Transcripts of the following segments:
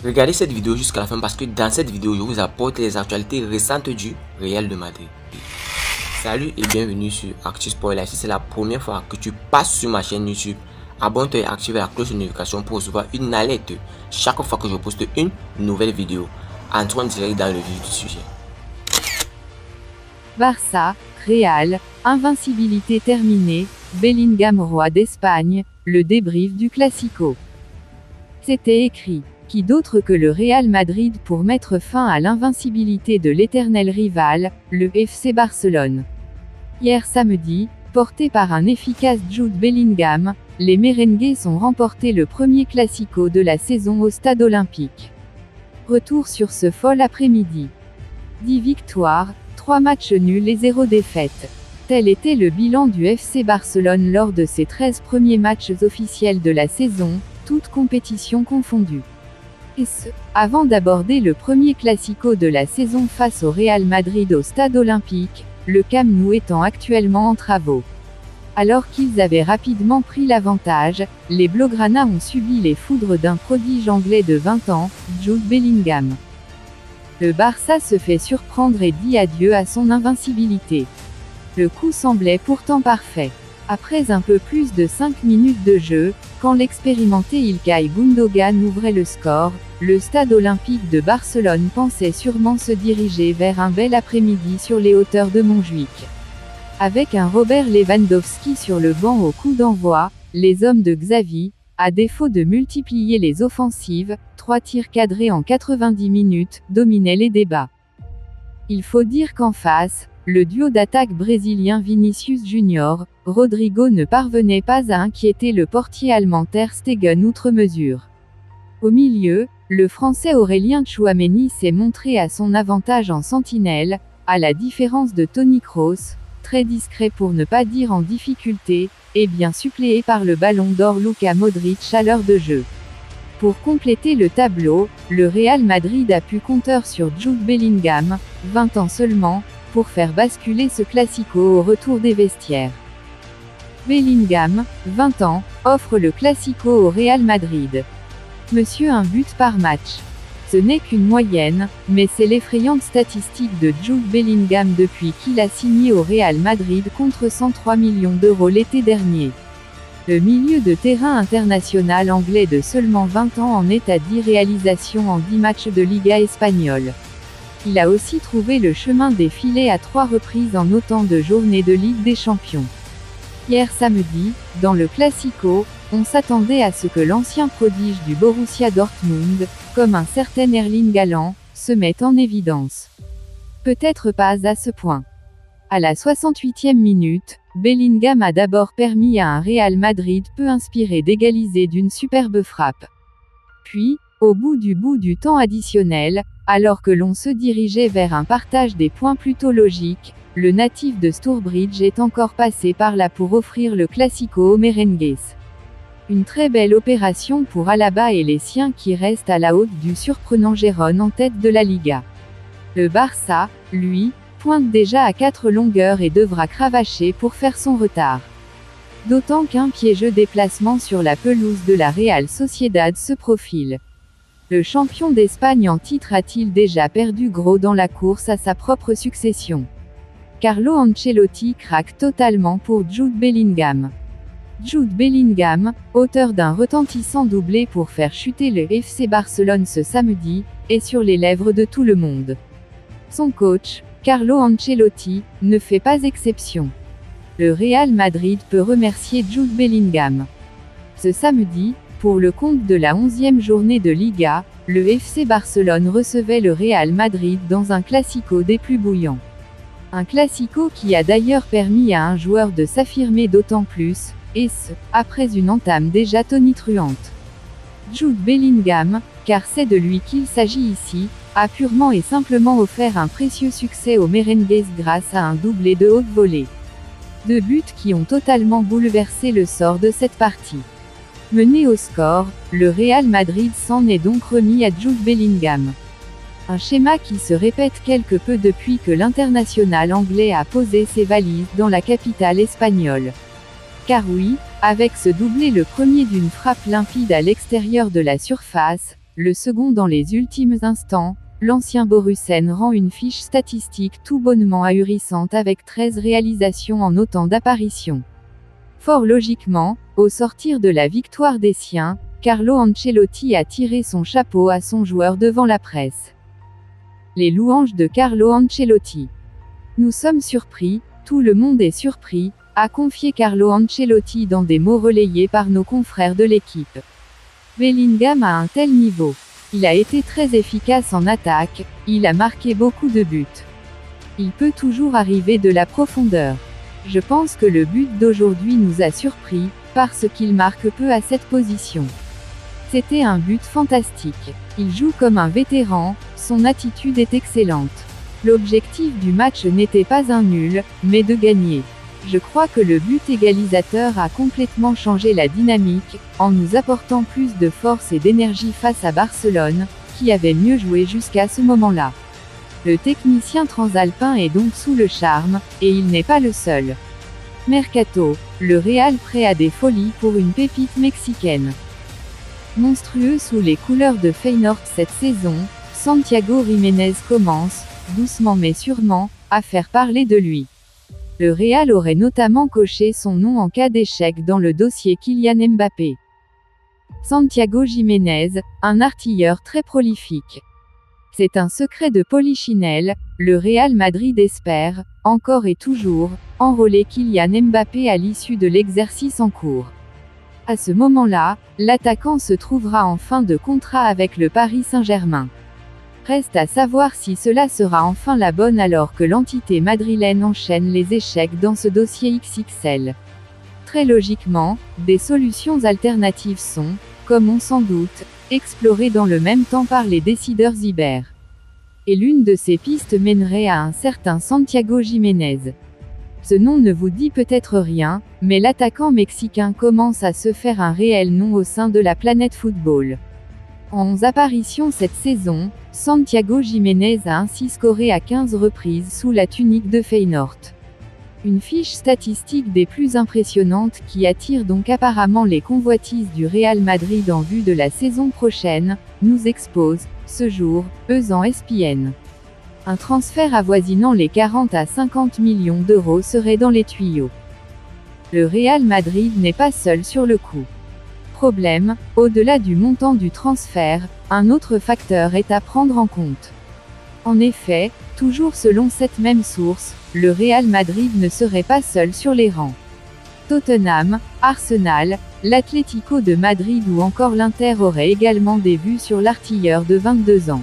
Regardez cette vidéo jusqu'à la fin parce que dans cette vidéo, je vous apporte les actualités récentes du Real de Madrid. Salut et bienvenue sur ActuSport. Si c'est la première fois que tu passes sur ma chaîne YouTube, abonne-toi et active la cloche de notification pour recevoir une alerte chaque fois que je poste une nouvelle vidéo. Entrons direct dans le vif du sujet. Barça, Real, invincibilité terminée, Bellingham roi d'Espagne, le débrief du Classico. C'était écrit. Qui d'autre que le Real Madrid pour mettre fin à l'invincibilité de l'éternel rival, le FC Barcelone. Hier samedi, porté par un efficace Jude Bellingham, les merengues ont remporté le premier Classico de la saison au stade olympique. Retour sur ce fol après-midi. 10 victoires, 3 matchs nuls et 0 défaite. Tel était le bilan du FC Barcelone lors de ses 13 premiers matchs officiels de la saison, toutes compétitions confondues. Et ce, avant d'aborder le premier Classico de la saison face au Real Madrid au stade olympique, le Camp Nou étant actuellement en travaux. Alors qu'ils avaient rapidement pris l'avantage, les Blaugrana ont subi les foudres d'un prodige anglais de 20 ans, Jude Bellingham. Le Barça se fait surprendre et dit adieu à son invincibilité. Le coup semblait pourtant parfait. Après un peu plus de 5 minutes de jeu, quand l'expérimenté Ilkay Gundogan ouvrait le score, le stade olympique de Barcelone pensait sûrement se diriger vers un bel après-midi sur les hauteurs de Montjuïc. Avec un Robert Lewandowski sur le banc au coup d'envoi, les hommes de Xavi, à défaut de multiplier les offensives, 3 tirs cadrés en 90 minutes, dominaient les débats. Il faut dire qu'en face, le duo d'attaque brésilien Vinicius Junior, Rodrigo ne parvenait pas à inquiéter le portier allemand Ter Stegen outre mesure. Au milieu, le français Aurélien Tchouaméni s'est montré à son avantage en sentinelle, à la différence de Toni Kroos, très discret pour ne pas dire en difficulté, et bien suppléé par le ballon d'or Luka Modric à l'heure de jeu. Pour compléter le tableau, le Real Madrid a pu compter sur Jude Bellingham, 20 ans seulement, pour faire basculer ce Classico au retour des vestiaires. Bellingham, 20 ans, offre le Classico au Real Madrid. Monsieur un but par match. Ce n'est qu'une moyenne, mais c'est l'effrayante statistique de Jude Bellingham depuis qu'il a signé au Real Madrid contre 103 millions d'euros l'été dernier. Le milieu de terrain international anglais de seulement 20 ans en est à 10 réalisations en 10 matchs de Liga espagnole. Il a aussi trouvé le chemin des filets à 3 reprises en autant de journées de Ligue des Champions. Hier samedi, dans le Classico, on s'attendait à ce que l'ancien prodige du Borussia Dortmund, comme un certain Erling Haaland, se mette en évidence. Peut-être pas à ce point. À la 68e minute, Bellingham a d'abord permis à un Real Madrid peu inspiré d'égaliser d'une superbe frappe. Puis, au bout du temps additionnel, alors que l'on se dirigeait vers un partage des points plutôt logique, le natif de Stourbridge est encore passé par là pour offrir le Classico aux merengues. Une très belle opération pour Alaba et les siens qui restent à la haute du surprenant Gérone en tête de la Liga. Le Barça, lui, pointe déjà à 4 longueurs et devra cravacher pour faire son retard. D'autant qu'un piégeux déplacement sur la pelouse de la Real Sociedad se profile. Le champion d'Espagne en titre a-t-il déjà perdu gros dans la course à sa propre succession? Carlo Ancelotti craque totalement pour Jude Bellingham. Jude Bellingham, auteur d'un retentissant doublé pour faire chuter le FC Barcelone ce samedi, est sur les lèvres de tout le monde. Son coach, Carlo Ancelotti, ne fait pas exception. Le Real Madrid peut remercier Jude Bellingham. Ce samedi, pour le compte de la 11e journée de Liga, le FC Barcelone recevait le Real Madrid dans un Classico des plus bouillants. Un Classico qui a d'ailleurs permis à un joueur de s'affirmer d'autant plus, et ce, après une entame déjà tonitruante. Jude Bellingham, car c'est de lui qu'il s'agit ici, a purement et simplement offert un précieux succès aux merengues grâce à un doublé de haute volée. 2 buts qui ont totalement bouleversé le sort de cette partie. Mené au score, le Real Madrid s'en est donc remis à Jude Bellingham. Un schéma qui se répète quelque peu depuis que l'international anglais a posé ses valises dans la capitale espagnole. Car oui, avec ce doublé le premier d'une frappe limpide à l'extérieur de la surface, le second dans les ultimes instants, l'ancien Borussen rend une fiche statistique tout bonnement ahurissante avec 13 réalisations en autant d'apparitions. Fort logiquement, au sortir de la victoire des siens, Carlo Ancelotti a tiré son chapeau à son joueur devant la presse. Les louanges de Carlo Ancelotti. Nous sommes surpris, tout le monde est surpris, a confié Carlo Ancelotti dans des mots relayés par nos confrères de l'équipe. Bellingham a un tel niveau. Il a été très efficace en attaque, il a marqué beaucoup de buts. Il peut toujours arriver de la profondeur. Je pense que le but d'aujourd'hui nous a surpris, parce qu'il marque peu à cette position. C'était un but fantastique. Il joue comme un vétéran, son attitude est excellente. L'objectif du match n'était pas un nul, mais de gagner. Je crois que le but égalisateur a complètement changé la dynamique, en nous apportant plus de force et d'énergie face à Barcelone, qui avait mieux joué jusqu'à ce moment-là. Le technicien transalpin est donc sous le charme, et il n'est pas le seul. Mercato, le Real prêt à des folies pour une pépite mexicaine. Monstrueux sous les couleurs de Feyenoord cette saison, Santiago Jiménez commence, doucement mais sûrement, à faire parler de lui. Le Real aurait notamment coché son nom en cas d'échec dans le dossier Kylian Mbappé. Santiago Jiménez, un artilleur très prolifique. C'est un secret de polichinelle, le Real Madrid espère, encore et toujours, enrôler Kylian Mbappé à l'issue de l'exercice en cours. À ce moment-là, l'attaquant se trouvera en fin de contrat avec le Paris Saint-Germain. Reste à savoir si cela sera enfin la bonne alors que l'entité madrilène enchaîne les échecs dans ce dossier XXL. Très logiquement, des solutions alternatives sont, comme on s'en doute, explorées dans le même temps par les décideurs ibères. Et l'une de ces pistes mènerait à un certain Santiago Jiménez. Ce nom ne vous dit peut-être rien, mais l'attaquant mexicain commence à se faire un réel nom au sein de la planète football. En 11 apparitions cette saison, Santiago Jiménez a ainsi scoré à 15 reprises sous la tunique de Feyenoord. Une fiche statistique des plus impressionnantes qui attire donc apparemment les convoitises du Real Madrid en vue de la saison prochaine, nous expose, ce jour, en ESPN. Un transfert avoisinant les 40 à 50 millions d'euros serait dans les tuyaux. Le Real Madrid n'est pas seul sur le coup. Problème, au-delà du montant du transfert, un autre facteur est à prendre en compte. En effet, toujours selon cette même source, le Real Madrid ne serait pas seul sur les rangs. Tottenham, Arsenal, l'Atlético de Madrid ou encore l'Inter auraient également des vues sur l'artilleur de 22 ans.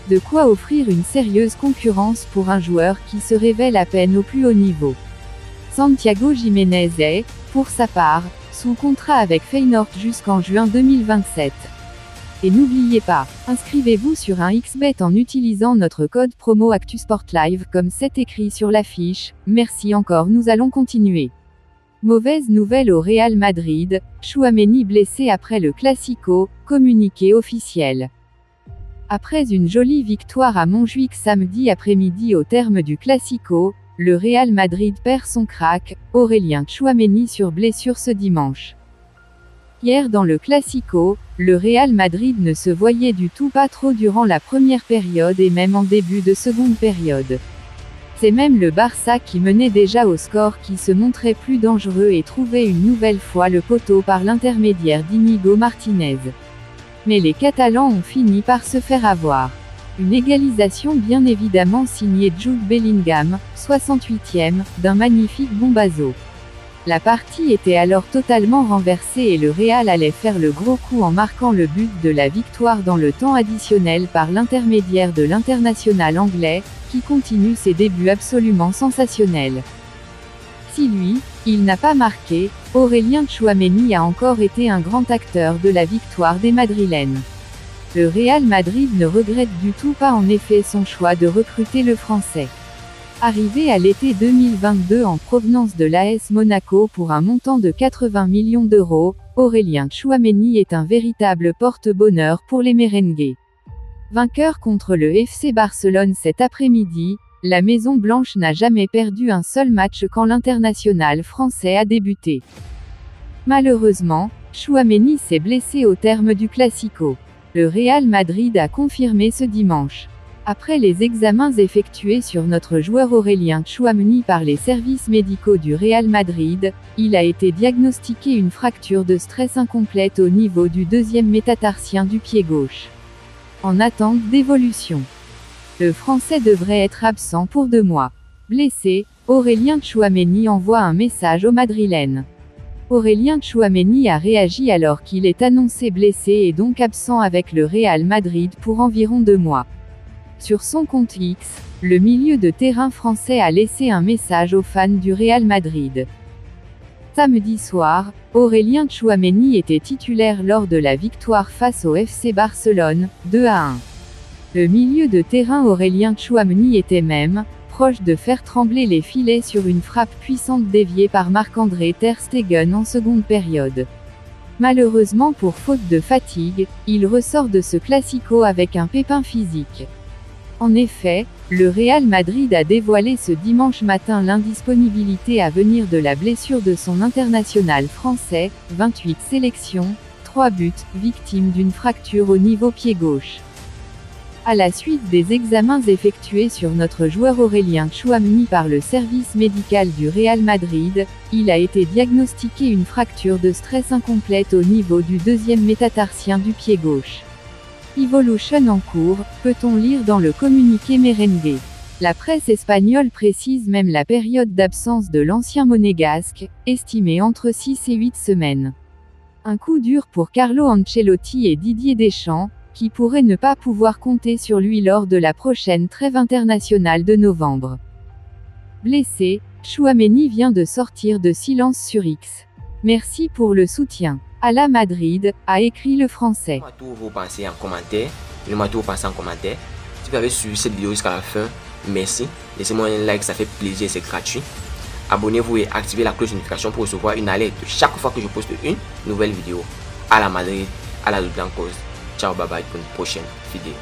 De quoi offrir une sérieuse concurrence pour un joueur qui se révèle à peine au plus haut niveau. Santiago Jiménez est, pour sa part, sous contrat avec Feyenoord jusqu'en juin 2027. Et n'oubliez pas, inscrivez-vous sur un XBet en utilisant notre code promo ActuSportLive comme c'est écrit sur l'affiche. Merci encore, nous allons continuer. Mauvaise nouvelle au Real Madrid, Tchouaméni blessé après le Classico, communiqué officiel. Après une jolie victoire à Montjuïc samedi après-midi au terme du Classico, le Real Madrid perd son crack, Aurélien Tchouaméni sur blessure ce dimanche. Hier dans le Classico, le Real Madrid ne se voyait du tout pas trop durant la première période et même en début de seconde période. C'est même le Barça qui menait déjà au score qui se montrait plus dangereux et trouvait une nouvelle fois le poteau par l'intermédiaire d'Inigo Martinez. Mais les Catalans ont fini par se faire avoir. Une égalisation bien évidemment signée Jude Bellingham, 68e, d'un magnifique bombazo. La partie était alors totalement renversée et le Real allait faire le gros coup en marquant le but de la victoire dans le temps additionnel par l'intermédiaire de l'international anglais, qui continue ses débuts absolument sensationnels. Si lui, il n'a pas marqué, Aurélien Tchouaméni a encore été un grand acteur de la victoire des Madrilènes. Le Real Madrid ne regrette du tout pas en effet son choix de recruter le Français. Arrivé à l'été 2022 en provenance de l'AS Monaco pour un montant de 80 millions d'euros, Aurélien Tchouaméni est un véritable porte-bonheur pour les merengues. Vainqueur contre le FC Barcelone cet après-midi, la Maison Blanche n'a jamais perdu un seul match quand l'international français a débuté. Malheureusement, Tchouaméni s'est blessé au terme du Classico. Le Real Madrid a confirmé ce dimanche. Après les examens effectués sur notre joueur Aurélien Tchouaméni par les services médicaux du Real Madrid, il a été diagnostiqué une fracture de stress incomplète au niveau du deuxième métatarsien du pied gauche. En attente d'évolution. Le Français devrait être absent pour 2 mois. Blessé, Aurélien Tchouaméni envoie un message aux Madrilènes. Aurélien Tchouaméni a réagi alors qu'il est annoncé blessé et donc absent avec le Real Madrid pour environ 2 mois. Sur son compte X, le milieu de terrain français a laissé un message aux fans du Real Madrid. Samedi soir, Aurélien Tchouaméni était titulaire lors de la victoire face au FC Barcelone, 2-1. Le milieu de terrain Aurélien Tchouaméni était même proche de faire trembler les filets sur une frappe puissante déviée par Marc-André Ter Stegen en seconde période. Malheureusement pour faute de fatigue, il ressort de ce classico avec un pépin physique. En effet, le Real Madrid a dévoilé ce dimanche matin l'indisponibilité à venir de la blessure de son international français, 28 sélections, 3 buts, victime d'une fracture au niveau pied gauche. À la suite des examens effectués sur notre joueur Aurélien Tchouaméni par le service médical du Real Madrid, il a été diagnostiqué une fracture de stress incomplète au niveau du deuxième métatarsien du pied gauche. Evolution en cours, peut-on lire dans le communiqué merengue. La presse espagnole précise même la période d'absence de l'ancien monégasque, estimée entre 6 et 8 semaines. Un coup dur pour Carlo Ancelotti et Didier Deschamps, qui pourraient ne pas pouvoir compter sur lui lors de la prochaine trêve internationale de novembre. Blessé, Tchouaméni vient de sortir de silence sur X. Merci pour le soutien. À la Madrid, a écrit le Français. Dites-moi tout vos pensées en commentaire. Dites-moi tout vos pensées en commentaire. Si vous avez suivi cette vidéo jusqu'à la fin, merci. Laissez-moi un like, ça fait plaisir, c'est gratuit. Abonnez-vous et activez la cloche de notification pour recevoir une alerte chaque fois que je poste une nouvelle vidéo. À la Madrid, à la Blancos. Ciao, bye bye pour une prochaine vidéo.